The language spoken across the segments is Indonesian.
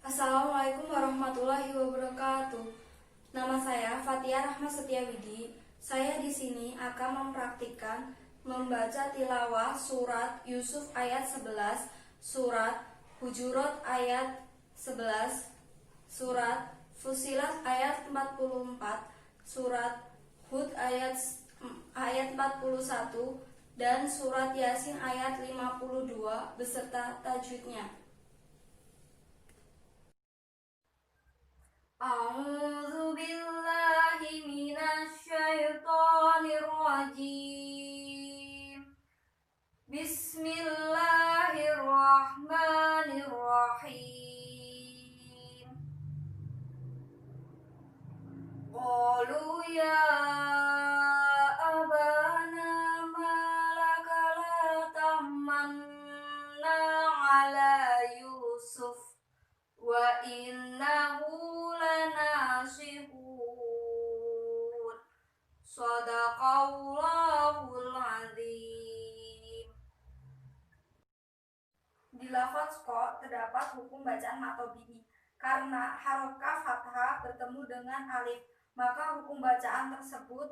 Assalamualaikum warahmatullahi wabarakatuh. Nama saya Fatia Rahma Setiawidi. Saya di sini akan mempraktikkan membaca tilawah surat Yusuf ayat 11, surat Hujurat ayat 11, surat Fusilat ayat 44, surat Hud ayat 41, dan surat Yasin ayat 52 beserta tajwidnya. A'udzu billahi minasy syaithanir rajim. Bismillahirrahmanirrahim. Qalu ya abana malaka la tamanna ala Yusuf wa innahu lanasihun. Shadaqallahul azim. Di lafaz qa terdapat hukum bacaan matobi'i. Karena harokat fathah bertemu dengan alif, maka hukum bacaan tersebut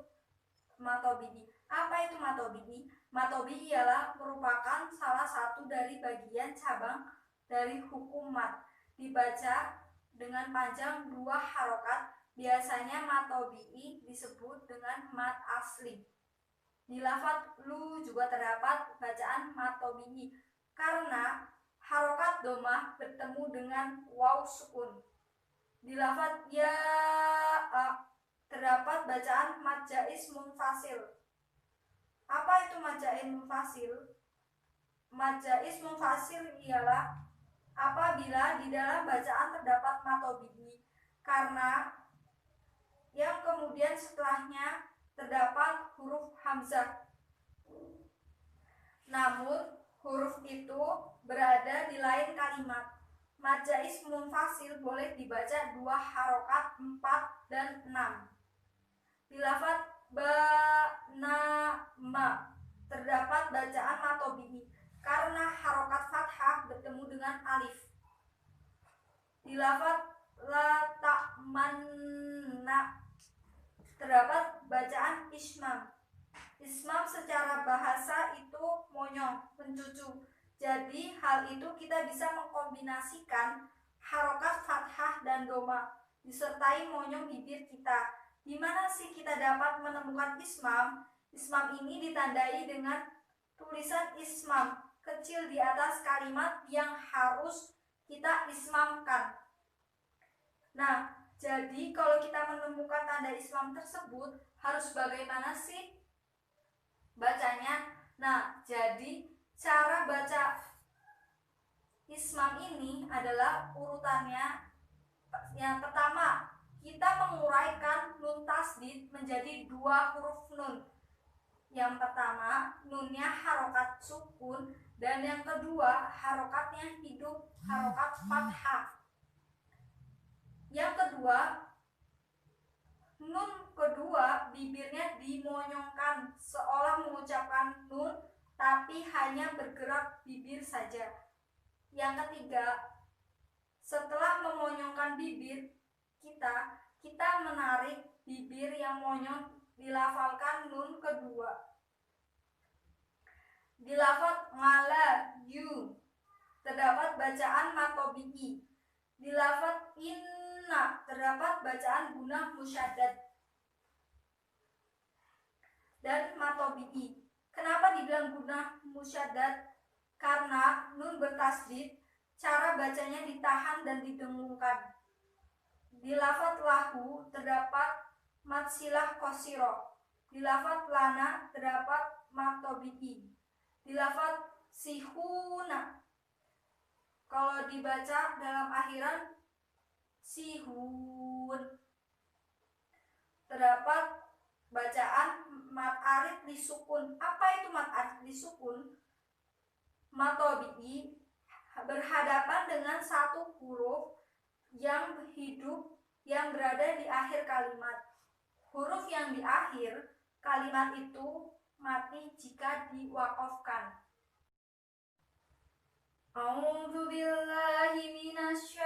matobi'i. Apa itu matobi'i? Matobi'i ialah merupakan salah satu dari bagian cabang dari hukum mat. Dibaca dengan panjang 2 harokat, biasanya matobi'i disebut dengan mat asli. Di lafaz lu juga terdapat bacaan matobi'i karena harokat domah bertemu dengan waw sukun. Di lafaz ya terdapat bacaan mad jaiz munfasil. Apa itu mad jaiz munfasil? Mad jaiz munfasil ialah apabila di dalam bacaan terdapat matobi'i karena yang kemudian setelahnya terdapat huruf hamzah. Namun huruf itu berada di lain kalimat. Mad jaiz munfasil boleh dibaca 2 harokat 4 dan 6. Di lafaz ba-na-ma terdapat bacaan matobi'i karena harokat fathah bertemu dengan alif. Di lafaz la ta'manna terdapat bacaan ismam. Ismam secara bahasa itu monyong, mencucu. Jadi hal itu kita bisa mengkombinasikan harokat fathah dan doma disertai monyong bibir kita. Di mana sih kita dapat menemukan ismam? Ismam ini ditandai dengan tulisan ismam kecil di atas kalimat yang harus kita ismamkan. Nah, jadi kalau kita menemukan tanda ismam tersebut harus bagaimana sih bacanya? Nah, jadi cara baca ismam ini adalah urutannya. Yang pertama, kita menguraikan nun tasdid menjadi 2 huruf nun. Yang pertama, nunnya harokat sukun, dan yang kedua, harokatnya hidup, harokat fathah. Yang kedua, nun kedua bibirnya dimonyongkan seolah mengucapkan nun, tapi hanya bergerak bibir saja. Yang ketiga, setelah memonyongkan bibir kita menarik bibir yang monyong, dilafalkan nun kedua. Di lafaz ngala yu terdapat bacaan matobi'i. Di lafaz inna terdapat bacaan gunah musyaddad dan matobi'i. Kenapa dibilang gunah musyaddad? Karena nun bertasdid, cara bacanya ditahan dan didengungkan. Di lafaz lahu terdapat mad silah qasiro. Di lafaz lana terdapat matobi'i. Di lafaz sihuna, kalau dibaca dalam akhiran sihun, terdapat bacaan mad arid disukun. Apa itu mad arid disukun? Matobi'i berhadapan dengan satu huruf yang hidup yang berada di akhir kalimat. Huruf yang di akhir kalimat itu mati jika diwakafkan. A'udzu billahi minasy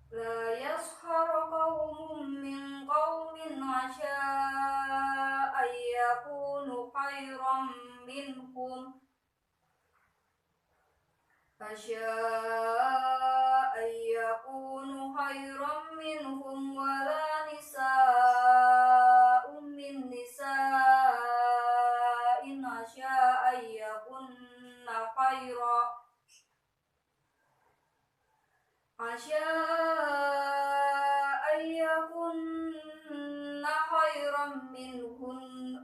لا يسخر قوم من قوم عسى أن يكونوا خيرا منهم ولا نساء من نساء عسى أن يكن خيرا منهن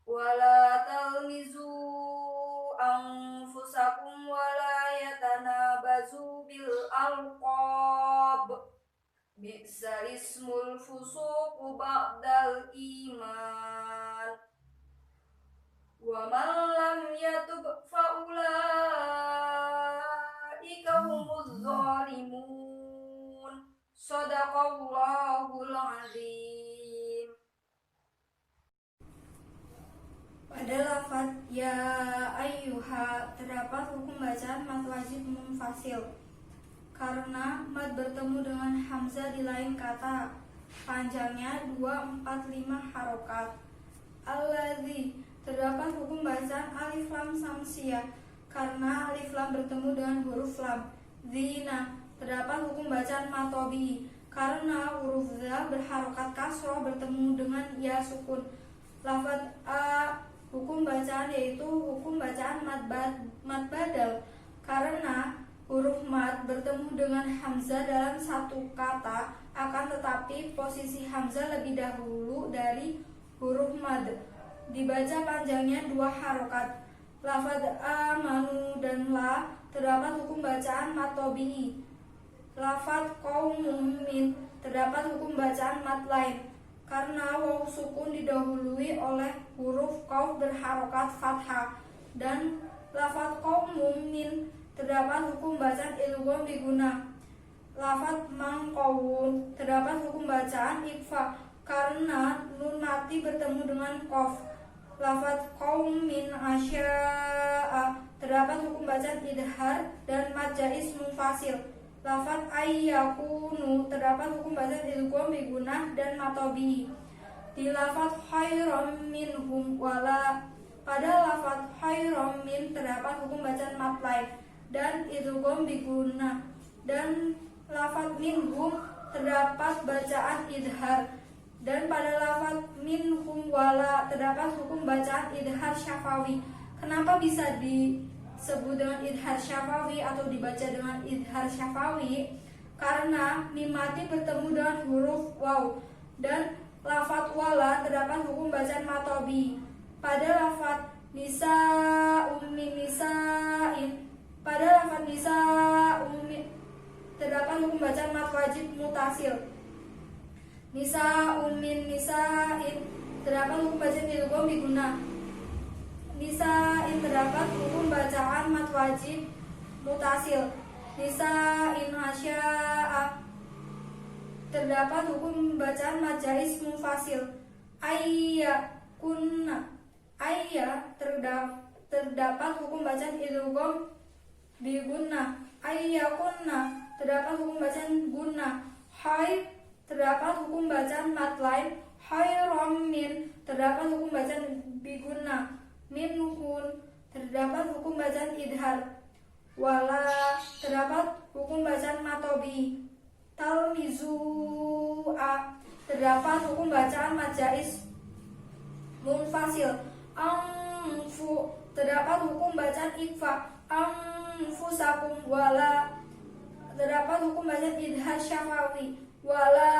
ولا تلمزوا أنفسكم ولا يتنابزوا بالألقاب بئس الاسم الفسوق بعد الإيمان ومن لم يتب فأولئك هم الظالمون. Shadaqallahul azim. Pada lafaz ya ayyuha terdapat hukum bacaan mad wajib munfasil karena mad bertemu dengan hamzah di lain kata, panjangnya 2, 4, 5 harokat. Alladzi terdapat hukum bacaan alif lam samsiyah karena alif lam bertemu dengan huruf lam. Zina terdapat hukum bacaan matobi karena huruf za berharokat kasroh bertemu dengan ya sukun. Lafaz a hukum bacaan yaitu hukum bacaan mad badal karena huruf mad bertemu dengan hamzah dalam satu kata, akan tetapi posisi hamzah lebih dahulu dari huruf mad, dibaca panjangnya 2 harokat. Lafaz amanu dan la terdapat hukum bacaan mad tobi'i. Lafaz qaumun min terdapat hukum bacaan mad lain karena waw sukun didahului oleh huruf qauf berharokat fathah, dan lafaz qaumun min terdapat hukum bacaan idgham diguna. Lafaz mangqawun terdapat hukum bacaan ikhfa karena nun mati bertemu dengan qaf. Lafaz qaum min asya'a terdapat hukum bacaan idhar dan mad jaiz munfasil. Lafaz ayyakunu terdapat hukum bacaan idgham bigunah dan matobi. Di lafaz khairam minhum wala pada lafaz khairam min terdapat hukum bacaan mad lain dan idgham bigunah, dan lafaz minhum terdapat bacaan idhar, dan pada lafaz minhum wala terdapat hukum bacaan idhar syafawi. Kenapa bisa disebut dengan idhar syafawi atau dibaca dengan idhar syafawi? Karena mim mati bertemu dengan huruf waw, dan lafaz wala terdapat hukum bacaan matobi. Pada lafaz nisa ummi nisa'in pada lafaz nisa ummi terdapat hukum bacaan mad wajib mutasil. Nisa ummin nisa'in terdapat hukum bacaan idgham diguna. Nisa'in terdapat hukum bacaan mad wajib mutasil. Nisa'in asya'a terdapat hukum bacaan mad jaiz munfasil. Ayya kunna ayya terdapat hukum bacaan idgham bigunna. Ayya kunna terdapat hukum bacaan gunna. Hai terdapat hukum bacaan mad lain. Khairam min terdapat hukum bacaan bigunna. Minhun terdapat hukum bacaan idhar. Wala terdapat hukum bacaan matobi. Talmizu'a terdapat hukum bacaan mad jaiz munfasil. Anfu terdapat hukum bacaan ikfa. Anfusakum wala terdapat hukum bacaan idhar syafawi. Wala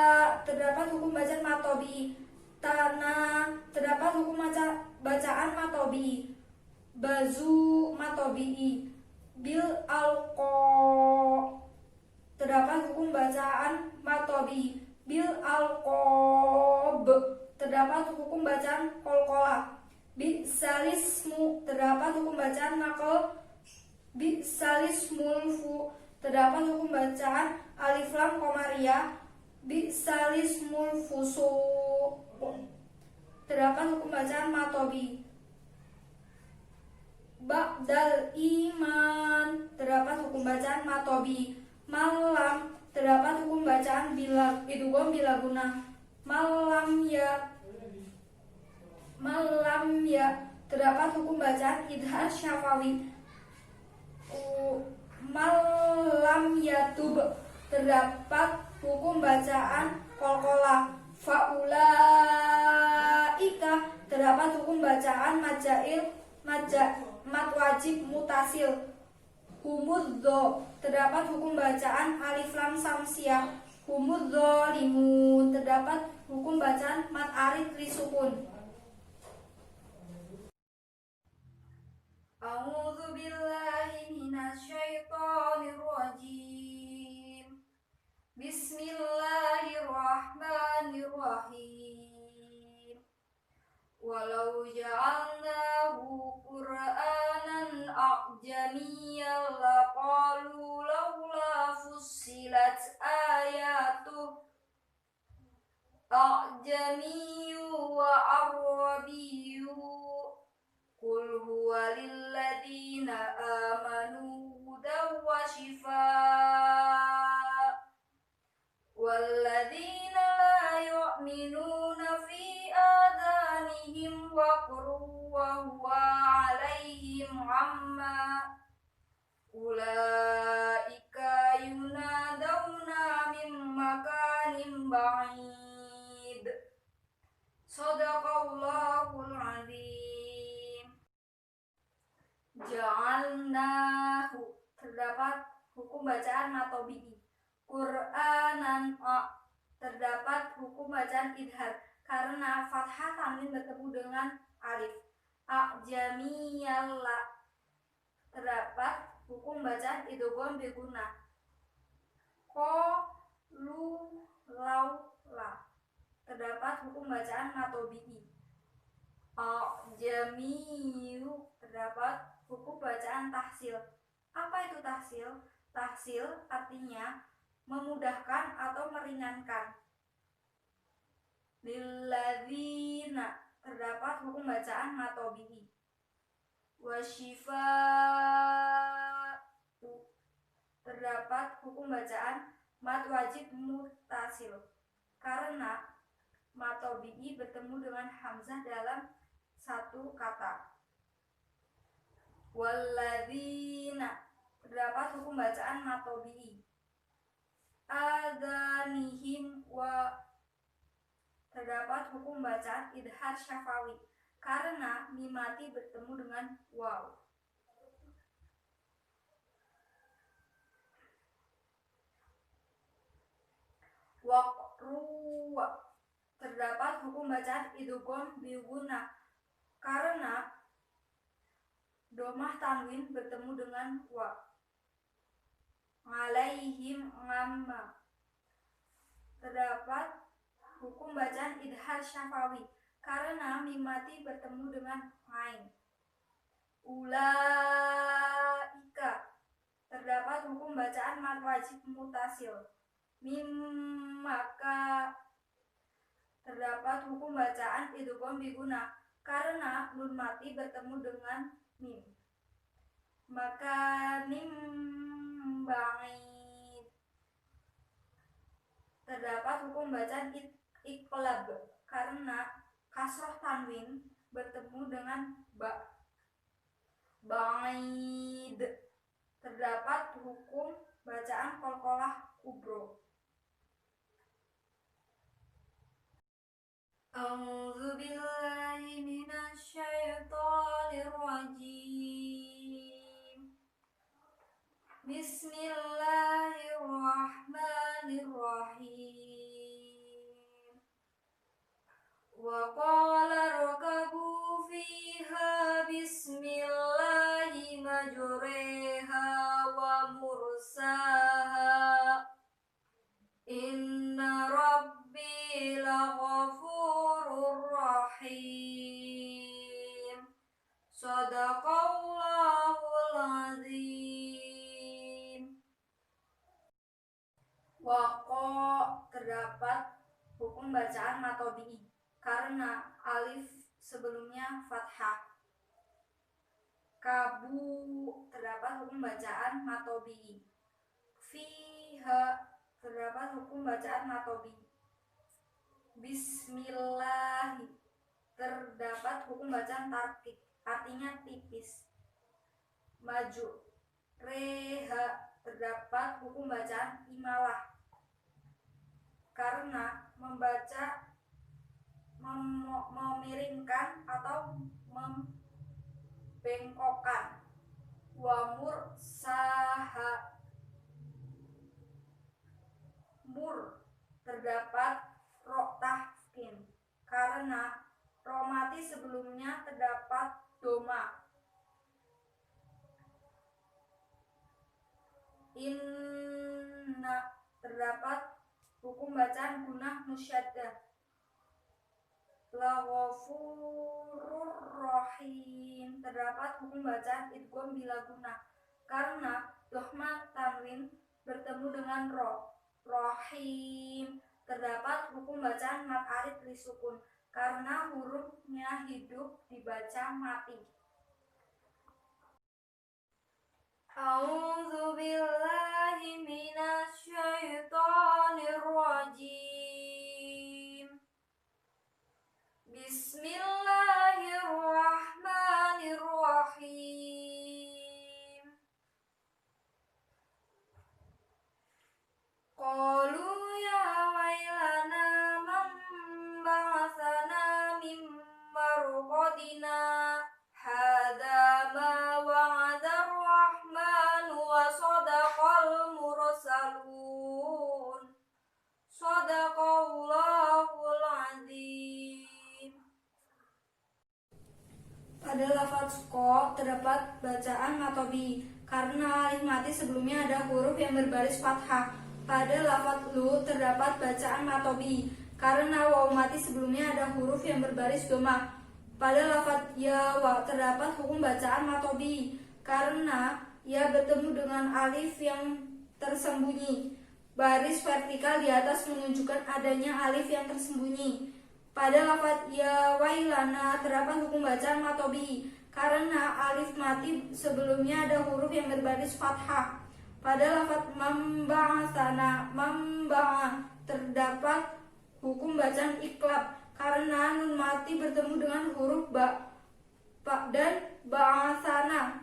terdapat hukum bacaan matobi. Tana terdapat hukum bacaan matobi. Bazu matobi. Bil alqo terdapat hukum bacaan matobi. Bil alqob terdapat hukum bacaan kolkola. Bisalismu terdapat hukum bacaan nakal. Bisalismul fu terdapat hukum bacaan alif lam komariah. Bisalismul fusu terdapat hukum bacaan matobi. ba'dal iman, terdapat hukum bacaan matobi. Malam, terdapat hukum bacaan bila idgham bila guna. Malam ya, terdapat hukum bacaan idhar syafawi. Malam yatub, terdapat hukum bacaan qalqalah. Faulaika, terdapat hukum bacaan mat wajib mutasil. Humudzo, terdapat hukum bacaan alif lam samsiah. Humudzolimun, terdapat hukum bacaan mat arid risukun. A'udzu billahi minasyaitonir rajim. Bismillahirrahmanirrahim. Walau ja'alnahu Qur'anan a'jamiyyan laqalu laula fussilat ayatuh a'jamiyyu wa arabiyyu. Qul huwa lilladzina amanu hudan wa shifaa walladzina la yu'minuna fi adanihim waqrun wa huwa 'alaihim 'amma ulaika yunadawna min makanin ba'id. Shadaqallahul 'azim. Ja'alnahu, terdapat hukum bacaan matobi'i. Qur'anan terdapat hukum bacaan idhar karena fathah tanwin bertemu dengan alif. A'jamiyalla, terdapat hukum bacaan idgham biguna. Qalu laula, terdapat hukum bacaan matobi'i. A'jamiyyu, terdapat hukum bacaan tahsil. Apa itu tahsil? Tahsil artinya memudahkan atau meringankan. Lilladzina, terdapat hukum bacaan matobi'i. Wasyifa'u, terdapat hukum bacaan mat wajib mutasil karena matobi'i bertemu dengan hamzah dalam satu kata. Walladzina, terdapat hukum bacaan matobi'i. Adanihim wa, terdapat hukum bacaan idhar syafawi karena mimati bertemu dengan waw. Waqru, terdapat hukum bacaan idgham biguna karena domah tanwin bertemu dengan wa. Alaihim ngamma, terdapat hukum bacaan idhar syafawi karena mimati bertemu dengan ain. Ulaika, terdapat hukum bacaan mat wajib mutasil. Maka, terdapat hukum bacaan idgham biguna karena nun mati bertemu dengan mim. Maka nim ba'id, terdapat hukum bacaan iqlab karena kasroh tanwin bertemu dengan ba. Ba'id, terdapat hukum bacaan qalqalah kubro. A'udzu billahi minasyaitonir rajim. Bismillahirrahmanirrahim. Wa qala rakabu fiha bismillahi majreha wa mursaha. Inna rabbi laghafurur rahim. Shadaqallahul azim. Waqo, terdapat hukum bacaan matobi'i karena alif sebelumnya fathah. Kabu terdapat hukum bacaan matobi. Fiha terdapat hukum bacaan matobi. Bismillahi terdapat hukum bacaan tarkik, artinya tipis. Maju. Reha terdapat hukum bacaan imalah, karena membaca memiringkan atau membengkokkan. Wamur saha mur terdapat ro tahkin, karena ro mati sebelumnya terdapat doma. Inna terdapat hukum bacaan gunah musyaddah. Laghafurur rahim terdapat hukum bacaan idgham bila gunah, karena dohma tanwin bertemu dengan ro. Rahim terdapat hukum bacaan mad arid li sukun, karena hurufnya hidup dibaca mati. A'udzu billahi minasy syaithanir rajim. Bismillahirrahmanirrahim. Qalu ya wailana man ba'atsana min marqadina hadza ma wa'ada ar-rahmanu wa sadaqal mursalun. Shadaqallahul azim. Pada lafaz ko terdapat bacaan matobi, karena alif mati sebelumnya ada huruf yang berbaris fathah. Pada lafaz lu terdapat bacaan matobi, karena waw mati sebelumnya ada huruf yang berbaris doma. Pada lafaz ya wa terdapat hukum bacaan matobi, karena ya bertemu dengan alif yang tersembunyi. Baris vertikal di atas menunjukkan adanya alif yang tersembunyi. Pada lafaz ya wailana terdapat hukum bacaan matobi, karena alif mati sebelumnya ada huruf yang berbaris fathah. Pada lafaz mamba'asana terdapat hukum bacaan iklab, karena nun mati bertemu dengan huruf ba dan ba'asana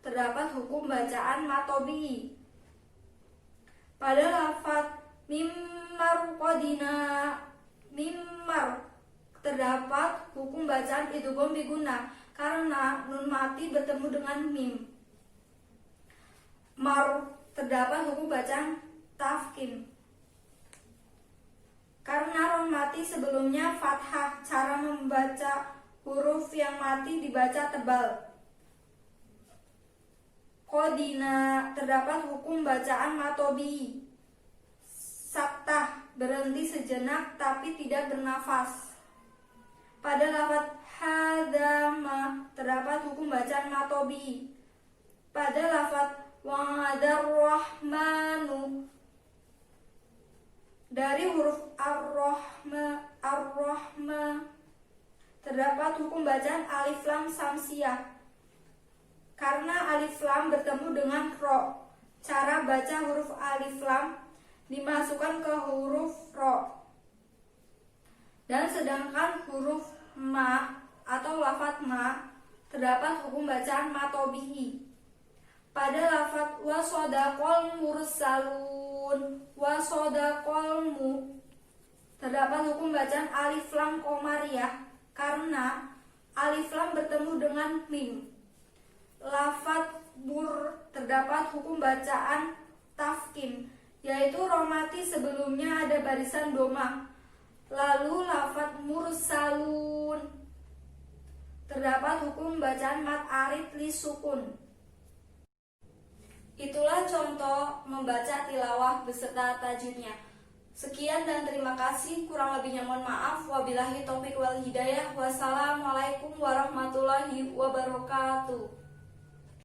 terdapat hukum bacaan matobi. Pada lafaz mimmar terdapat hukum bacaan idgham biguna, karena nun mati bertemu dengan mim. Mar terdapat hukum bacaan tafkim, karena ron mati sebelumnya fathah. Cara membaca huruf yang mati dibaca tebal. Kodina terdapat hukum bacaan matobi. Saktah berhenti sejenak tapi tidak bernafas. Pada lafaz hadama terdapat hukum bacaan matobi. Pada lafaz wa'adar rahmanu dari huruf ar-rahma terdapat hukum bacaan alif lam samsiyah, karena alif lam bertemu dengan ro. Cara baca huruf alif lam dimasukkan ke huruf ro, dan sedangkan huruf ma atau lafaz ma terdapat hukum bacaan matobihi. Pada lafaz wasodaqol mursalun, wasodaqolmu terdapat hukum bacaan alif lam komariyah, karena alif lam bertemu dengan mim. Lafaz bur terdapat hukum bacaan tafkim, yaitu ro mati sebelumnya ada barisan doma. Lalu lafaz mursalun terdapat hukum bacaan mat arid li sukun. Itulah contoh membaca tilawah beserta tajwidnya. Sekian dan terima kasih, kurang lebihnya mohon maaf. Wabillahi taufiq wal hidayah. Wassalamualaikum warahmatullahi wabarakatuh.